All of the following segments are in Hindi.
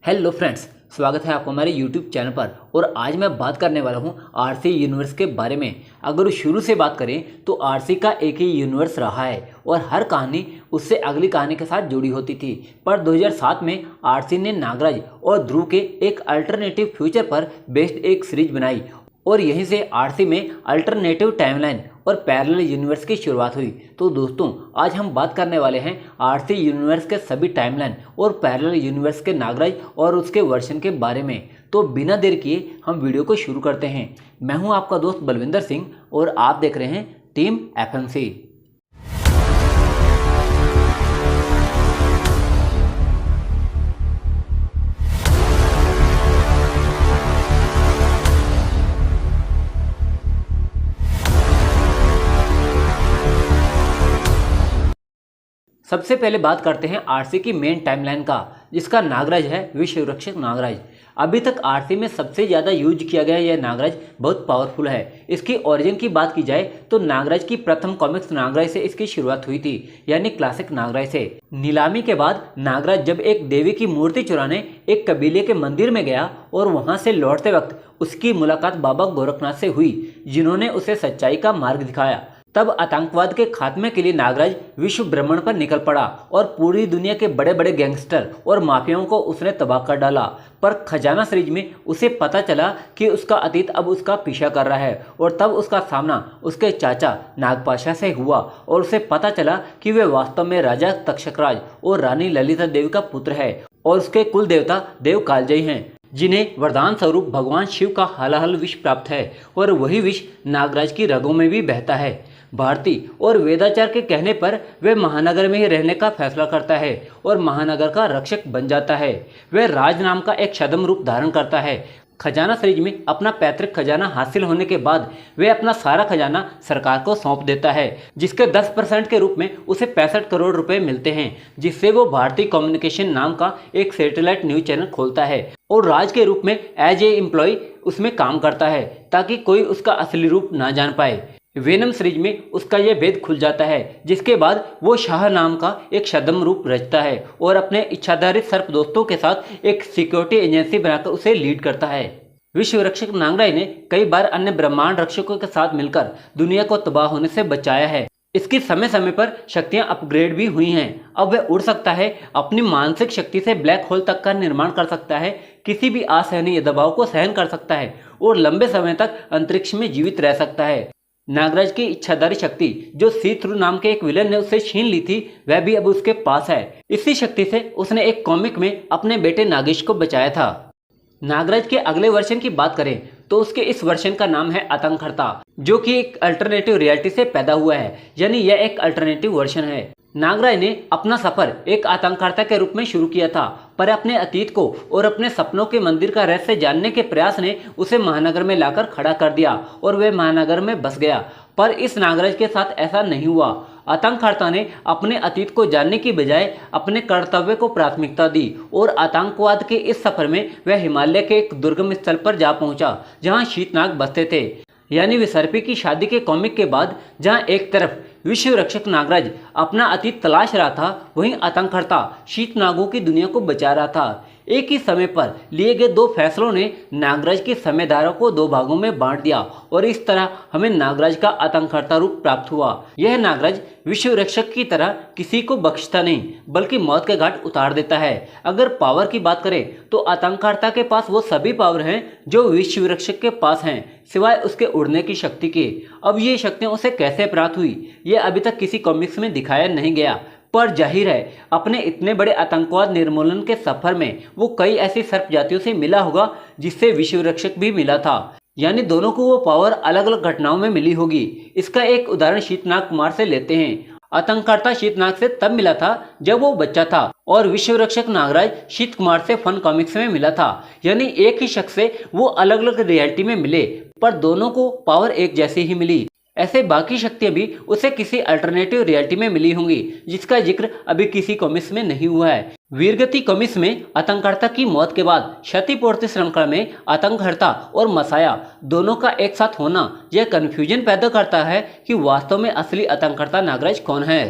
हेलो फ्रेंड्स, स्वागत है आपको हमारे यूट्यूब चैनल पर। और आज मैं बात करने वाला हूं आरसी यूनिवर्स के बारे में। अगर शुरू से बात करें तो आरसी का एक ही यूनिवर्स रहा है और हर कहानी उससे अगली कहानी के साथ जुड़ी होती थी। पर 2007 में आरसी ने नागराज और ध्रुव के एक अल्टरनेटिव फ्यूचर पर बेस्ड एक सीरीज बनाई और यहीं से आरसी में अल्टरनेटिव टाइमलाइन और पैरेलल यूनिवर्स की शुरुआत हुई। तो दोस्तों, आज हम बात करने वाले हैं आरसी यूनिवर्स के सभी टाइमलाइन और पैरेलल यूनिवर्स के नागराज और उसके वर्जन के बारे में। तो बिना देर किए हम वीडियो को शुरू करते हैं। मैं हूं आपका दोस्त बलविंदर सिंह और आप देख रहे हैं टीम एफएमसी। सबसे पहले बात करते हैं आरसी की मेन टाइमलाइन का, जिसका नागराज है विश्व रक्षक नागराज। अभी तक आरसी में सबसे ज़्यादा यूज किया गया यह नागराज बहुत पावरफुल है। इसकी ओरिजिन की बात की जाए तो नागराज की प्रथम कॉमिक्स नागराज से इसकी शुरुआत हुई थी, यानी क्लासिक नागराज से। नीलामी के बाद नागराज जब एक देवी की मूर्ति चुराने एक कबीले के मंदिर में गया और वहां से लौटते वक्त उसकी मुलाकात बाबा गोरखनाथ से हुई, जिन्होंने उसे सच्चाई का मार्ग दिखाया। तब आतंकवाद के खात्मे के लिए नागराज विश्व भ्रमण पर निकल पड़ा और पूरी दुनिया के बड़े बड़े गैंगस्टर और माफियाओं को उसने तबाह कर डाला। पर खजाना सीरीज में उसे पता चला कि उसका अतीत अब उसका पीछा कर रहा है और तब उसका सामना उसके चाचा नागपाशा से हुआ और उसे पता चला कि वे वास्तव में राजा तक्षकराज और रानी ललिता देवी का पुत्र है और उसके कुल देवता देव कालजयी हैं, जिन्हें वरदान स्वरूप भगवान शिव का हलाहल विष प्राप्त है और वही विष नागराज की रगों में भी बहता है। भारती और वेदाचार के कहने पर वह महानगर में ही रहने का फैसला करता है और महानगर का रक्षक बन जाता है। वह राज नाम का एक छद्म रूप धारण करता है। खजाना सीरीज में अपना पैतृक खजाना हासिल होने के बाद वह अपना सारा खजाना सरकार को सौंप देता है, जिसके 10% के रूप में उसे 65 करोड़ रुपए मिलते हैं, जिससे वो भारतीय कम्युनिकेशन नाम का एक सैटेलाइट न्यूज चैनल खोलता है और राज के रूप में एज ए एम्प्लॉय उसमें काम करता है ताकि कोई उसका असली रूप ना जान पाए। वेनम सीरीज में उसका यह भेद खुल जाता है, जिसके बाद वो शाह नाम का एक छद्म रूप रचता है और अपने इच्छाधारित सर्प दोस्तों के साथ एक सिक्योरिटी एजेंसी बनाकर उसे लीड करता है। विश्व रक्षक नागराज ने कई बार अन्य ब्रह्मांड रक्षकों के साथ मिलकर दुनिया को तबाह होने से बचाया है। इसकी समय समय पर शक्तियां अपग्रेड भी हुई हैं। अब वह उड़ सकता है, अपनी मानसिक शक्ति से ब्लैक होल तक का निर्माण कर सकता है, किसी भी असहनीय दबाव को सहन कर सकता है और लंबे समय तक अंतरिक्ष में जीवित रह सकता है। नागराज की इच्छाधारी शक्ति जो सी थ्रू नाम के एक विलन ने उससे छीन ली थी, वह भी अब उसके पास है। इसी शक्ति से उसने एक कॉमिक में अपने बेटे नागेश को बचाया था। नागराज के अगले वर्जन की बात करें तो उसके इस वर्जन का नाम है आतंकहर्ता, जो कि एक अल्टरनेटिव रियलिटी से पैदा हुआ है, यानी यह एक अल्टरनेटिव वर्जन है। नागराज ने अपना सफर एक आतंककर्ता के रूप में शुरू किया था, पर अपने अतीत को और अपने सपनों के मंदिर का रहस्य जानने के प्रयास ने उसे महानगर में लाकर खड़ा कर दिया और वह महानगर में बस गया। पर इस नागराज के साथ ऐसा नहीं हुआ। आतंककर्ता ने अपने अतीत को जानने की बजाय अपने कर्तव्य को प्राथमिकता दी और आतंकवाद के इस सफर में वह हिमालय के एक दुर्गम स्थल पर जा पहुंचा, जहां शीतनाग बसते थे। यानी विसर्पी की शादी के कॉमिक के बाद जहां एक तरफ विश्व रक्षक नागराज अपना अतीत तलाश रहा था, वहीं आतंकहर्ता शीतनागों की दुनिया को बचा रहा था। एक ही समय पर लिए गए दो फैसलों ने नागराज की समयधारा को दो भागों में बांट दिया और इस तरह हमें नागराज का आतंकहर्ता रूप प्राप्त हुआ। यह नागराज विश्व रक्षक की तरह किसी को बख्शता नहीं, बल्कि मौत के घाट उतार देता है। अगर पावर की बात करें तो आतंकहर्ता के पास वो सभी पावर हैं जो विश्व रक्षक के पास हैं, सिवाय उसके उड़ने की शक्ति के। अब ये शक्तियां उसे कैसे प्राप्त हुई, यह अभी तक किसी कॉमिक्स में दिखाया नहीं गया, पर जाहिर है अपने इतने बड़े आतंकवाद निर्मूलन के सफर में वो कई ऐसी सर्प जातियों से मिला होगा जिससे विश्व रक्षक भी मिला था, यानी दोनों को वो पावर अलग अलग घटनाओं में मिली होगी। इसका एक उदाहरण शीतनाग कुमार से लेते हैं। आतंककर्ता शीतनाग से तब मिला था जब वो बच्चा था और विश्व रक्षक नागराज शीत कुमार से फन कॉमिक्स में मिला था, यानी एक ही शख्स से वो अलग अलग रियलिटी में मिले, पर दोनों को पावर एक जैसी ही मिली। ऐसे बाकी शक्तियां भी उसे किसी अल्टरनेटिव रियलिटी में मिली होंगी, जिसका जिक्र अभी किसी कॉमिक्स में नहीं हुआ है। वीरगति कॉमिक्स में आतंकहर्ता की मौत के बाद क्षतिपूर्ति श्रृंखला में आतंकहर्ता और मसाया दोनों का एक साथ होना यह कन्फ्यूजन पैदा करता है कि वास्तव में असली आतंकहर्ता नागराज कौन है।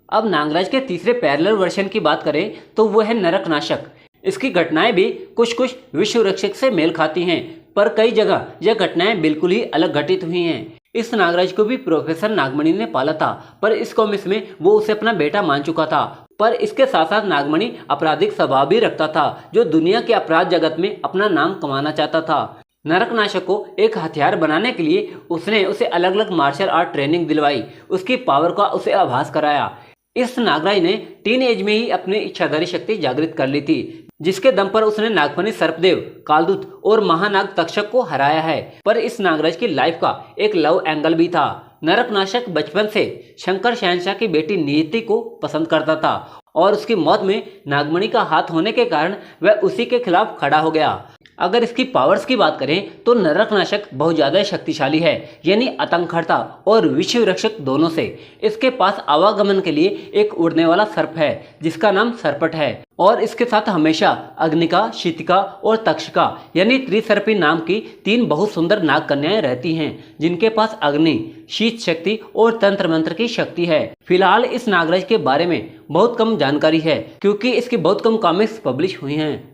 अब नागराज के तीसरे पैरेलल वर्जन की बात करें तो वो है नरकनाशक। इसकी घटनाएं भी कुछ कुछ विश्व रक्षक से मेल खाती हैं, पर कई जगह यह घटनाएं बिल्कुल ही अलग घटित हुई हैं। इस नागराज को भी प्रोफेसर नागमणि ने पाला था, पर इस कॉमिक्स में वो उसे अपना बेटा मान चुका था। पर इसके साथ साथ नागमणि आपराधिक स्वभाव भी रखता था, जो दुनिया के अपराध जगत में अपना नाम कमाना चाहता था। नरकनाशक को एक हथियार बनाने के लिए उसने उसे अलग अलग मार्शल आर्ट ट्रेनिंग दिलवाई, उसकी पावर का उसे आभास कराया। इस नागराज ने टीन एज में ही अपनी इच्छाधारी शक्ति जागृत कर ली थी, जिसके दम पर उसने नागफनी सर्पदेव, कालदूत और महानाग तक्षक को हराया है। पर इस नागराज की लाइफ का एक लव एंगल भी था। नरकनाशक बचपन से शंकर शहनशाह की बेटी नियति को पसंद करता था और उसकी मौत में नागमणि का हाथ होने के कारण वह उसी के खिलाफ खड़ा हो गया। अगर इसकी पावर्स की बात करें तो नरकनाशक बहुत ज़्यादा शक्तिशाली है, यानी आतंककर्ता और विश्व रक्षक दोनों से। इसके पास आवागमन के लिए एक उड़ने वाला सर्प है जिसका नाम सरपट है, और इसके साथ हमेशा अग्निका, शीतिका और तक्षका यानी त्रिसर्पी नाम की 3 बहुत सुंदर नाग कन्याएं रहती हैं, जिनके पास अग्नि, शीत शक्ति और तंत्र मंत्र की शक्ति है। फिलहाल इस नागराज के बारे में बहुत कम जानकारी है, क्योंकि इसकी बहुत कम कॉमिक्स पब्लिश हुई हैं।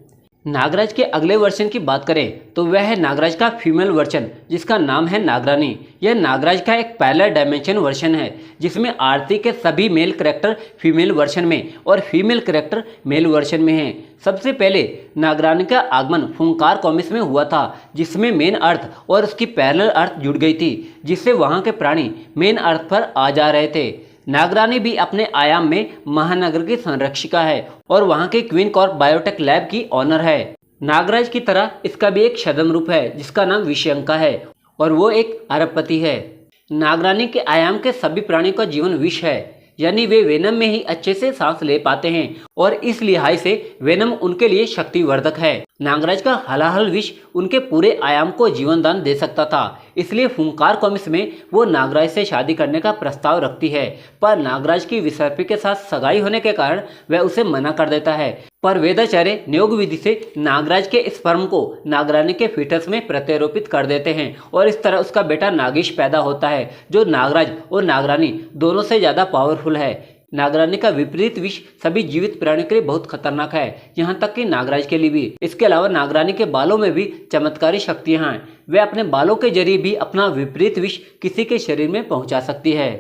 नागराज के अगले वर्जन की बात करें तो वह है नागराज का फीमेल वर्जन, जिसका नाम है नागरानी। यह नागराज का एक पैरेलल डायमेंशन वर्जन है, जिसमें आरती के सभी मेल कैरेक्टर फीमेल वर्जन में और फीमेल कैरेक्टर मेल वर्जन में हैं। सबसे पहले नागरानी का आगमन फूंकार कॉमिक्स में हुआ था, जिसमें मेन अर्थ और उसकी पैरेलल अर्थ जुड़ गई थी, जिससे वहाँ के प्राणी मेन अर्थ पर आ जा रहे थे। नागरानी भी अपने आयाम में महानगर की संरक्षिका है और वहां के क्वीन कॉर्प बायोटेक लैब की ऑनर है। नागराज की तरह इसका भी एक छद्म रूप है जिसका नाम विषयंका है और वो एक अरबपति है। नागरानी के आयाम के सभी प्राणियों का जीवन विष है, यानी वे वेनम में ही अच्छे से सांस ले पाते हैं और इस लिहाज से वेनम उनके लिए शक्तिवर्धक है। नागराज का हलाहल विष उनके पूरे आयाम को जीवन दान दे सकता था, इसलिए फूंकार कॉमिक्स में वो नागराज से शादी करने का प्रस्ताव रखती है, पर नागराज की विसर्पी के साथ सगाई होने के कारण वह उसे मना कर देता है। पर वेदाचार्य नियोग विधि से नागराज के स्पर्म को नागरानी के फीटस में प्रत्यारोपित कर देते हैं और इस तरह उसका बेटा नागेश पैदा होता है, जो नागराज और नागरानी दोनों से ज्यादा पावरफुल है। नागरानी का विपरीत विष सभी जीवित प्राणियों के लिए बहुत खतरनाक है, यहाँ तक कि नागराज के लिए भी। इसके अलावा नागरानी के बालों में भी चमत्कारी शक्तियां हैं, वे अपने बालों के जरिए भी अपना विपरीत विष किसी के शरीर में पहुंचा सकती है।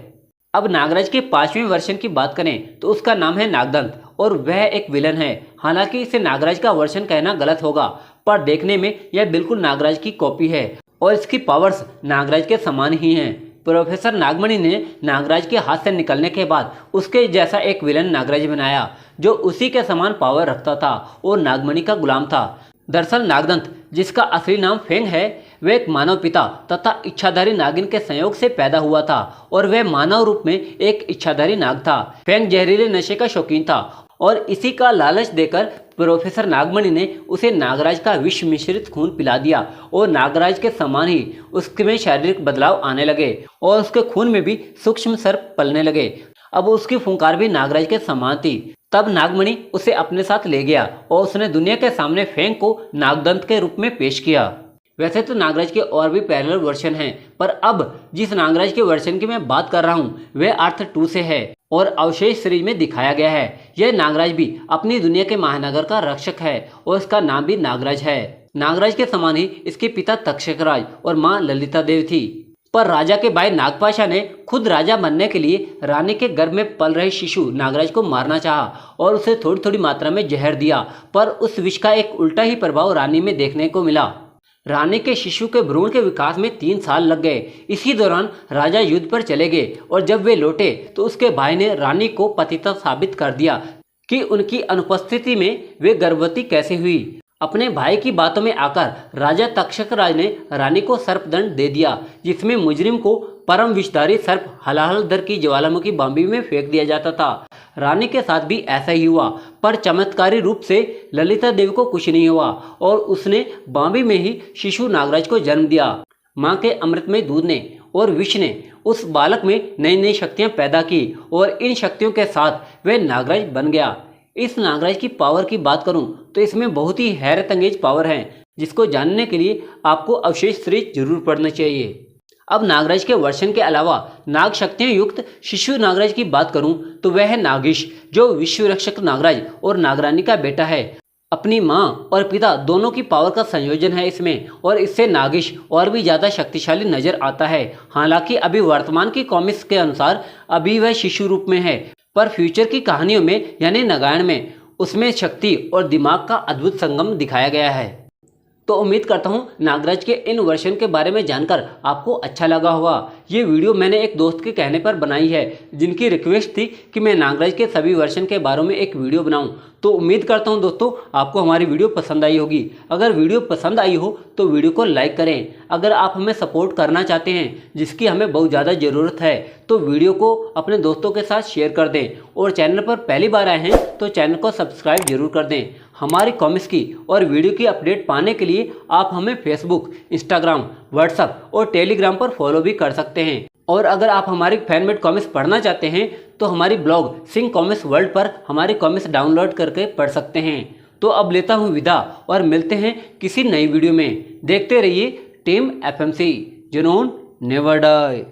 अब नागराज के 5वें वर्जन की बात करें तो उसका नाम है नागदंत और वह एक विलन है। हालांकि इसे नागराज का वर्जन कहना गलत होगा, पर देखने में यह बिल्कुल नागराज की कॉपी है और इसकी पावर्स नागराज के समान ही हैं। प्रोफेसर नागमणि ने नागराज के हाथ से निकलने के बाद उसके जैसा एक विलन नागराज बनाया, जो उसी के समान पावर रखता था और नागमणि का गुलाम था। दरअसल नागदंत, जिसका असली नाम फेंग है, वह एक मानव पिता तथा इच्छाधारी नागिन के संयोग से पैदा हुआ था और वह मानव रूप में एक इच्छाधारी नाग था। फेंग जहरीले नशे का शौकीन था और इसी का लालच देकर प्रोफेसर नागमणि ने उसे नागराज का विष मिश्रित खून पिला दिया और नागराज के समान ही उसमें शारीरिक बदलाव आने लगे और उसके खून में भी सूक्ष्म सर्प पलने लगे। अब उसकी फुंकार भी नागराज के समान थी। तब नागमणि उसे अपने साथ ले गया और उसने दुनिया के सामने फेंग को नागदंत के रूप में पेश किया। वैसे तो नागराज के और भी पैरेलल वर्जन हैं, पर अब जिस नागराज के वर्जन की मैं बात कर रहा हूँ वह अर्थ 2 से है और अवशेष सीरीज में दिखाया गया है। यह नागराज भी अपनी दुनिया के महानगर का रक्षक है और इसका नाम भी नागराज है। नागराज के समान ही इसके पिता तक्षकराज और माँ ललिता देवी थी, पर राजा के भाई नागपाशा ने खुद राजा बनने के लिए रानी के गर्भ में पल रहे शिशु नागराज को मारना चाहा और उसे थोड़ी थोड़ी मात्रा में जहर दिया, पर उस विष का एक उल्टा ही प्रभाव रानी में देखने को मिला। रानी के शिशु के भ्रूण के विकास में 3 साल लग गए। इसी दौरान राजा युद्ध पर चले गए और जब वे लौटे तो उसके भाई ने रानी को पतिता साबित कर दिया कि उनकी अनुपस्थिति में वे गर्भवती कैसे हुई। अपने भाई की बातों में आकर राजा तक्षकराज ने रानी को सर्पदंड दे दिया, जिसमें मुजरिम को परम विषधारी सर्प हलाहल दर की ज्वालामुखी बांबी में फेंक दिया जाता था। रानी के साथ भी ऐसा ही हुआ, पर चमत्कारी रूप से ललिता देवी को कुछ नहीं हुआ और उसने बांबी में ही शिशु नागराज को जन्म दिया। माँ के अमृतमय दूध ने और विष ने उस बालक में नई नई शक्तियाँ पैदा की और इन शक्तियों के साथ वह नागराज बन गया। इस नागराज की पावर की बात करूं तो इसमें बहुत ही हैरत अंगेज पावर हैं, जिसको जानने के लिए आपको अवशेष सीरीज जरूर पढ़ना चाहिए। अब नागराज के वर्जन के अलावा नाग शक्तियां युक्त शिशु नागराज की बात करूं तो वह है नागेश, जो विश्व रक्षक नागराज और नागरानी का बेटा है। अपनी माँ और पिता दोनों की पावर का संयोजन है इसमें, और इससे नागिश और भी ज़्यादा शक्तिशाली नजर आता है। हालांकि अभी वर्तमान की कॉमिक्स के अनुसार अभी वह शिशु रूप में है, पर फ्यूचर की कहानियों में यानी नगायण में उसमें शक्ति और दिमाग का अद्भुत संगम दिखाया गया है। तो उम्मीद करता हूँ नागराज के इन वर्जन के बारे में जानकर आपको अच्छा लगा होगा। ये वीडियो मैंने एक दोस्त के कहने पर बनाई है, जिनकी रिक्वेस्ट थी कि मैं नागराज के सभी वर्जन के बारे में एक वीडियो बनाऊं। तो उम्मीद करता हूं दोस्तों आपको हमारी वीडियो पसंद आई होगी। अगर वीडियो पसंद आई हो तो वीडियो को लाइक करें। अगर आप हमें सपोर्ट करना चाहते हैं, जिसकी हमें बहुत ज़्यादा ज़रूरत है, तो वीडियो को अपने दोस्तों के साथ शेयर कर दें, और चैनल पर पहली बार आए हैं तो चैनल को सब्सक्राइब जरूर कर दें। हमारी कॉमिक्स की और वीडियो की अपडेट पाने के लिए आप हमें फेसबुक, इंस्टाग्राम, व्हाट्सएप और टेलीग्राम पर फॉलो भी कर सकते हैं। और अगर आप हमारी फैनमेड कॉमिक्स पढ़ना चाहते हैं तो हमारी ब्लॉग सिंह कॉमिक्स वर्ल्ड पर हमारी कॉमिक्स डाउनलोड करके पढ़ सकते हैं। तो अब लेता हूँ विदा, और मिलते हैं किसी नई वीडियो में। देखते रहिए टीम FMC, जुनून नेवर डाई।